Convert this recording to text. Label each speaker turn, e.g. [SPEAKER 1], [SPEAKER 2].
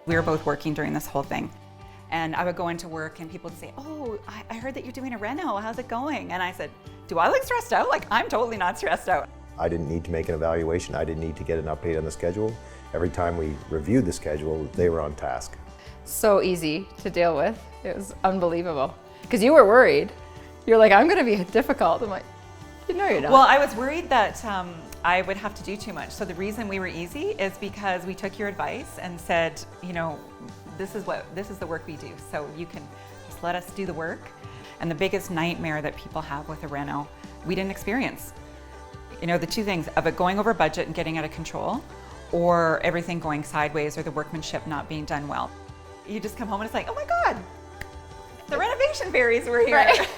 [SPEAKER 1] We were both working during this whole thing. And I would go into work and people would say, oh, I heard that you're doing a reno, how's it going? And I said, do I look stressed out? Like, I'm totally not stressed out.
[SPEAKER 2] I didn't need to make an evaluation. I didn't need to get an update on the schedule. Every time we reviewed the schedule, they were on task.
[SPEAKER 3] So easy to deal with. It was unbelievable. Because you were worried. You're like, I'm going to be difficult. I'm like, no, you're not.
[SPEAKER 1] Well, I was worried that I would have to do too much. So the reason we were easy is because we took your advice and said, you know, this is the work we do. So you can just let us do the work. And the biggest nightmare that people have with a reno, we didn't experience. You know, the two things of it going over budget and getting out of control, or everything going sideways or the workmanship not being done well. You just come home and it's like, oh my God, the renovation fairies were here.
[SPEAKER 3] Right.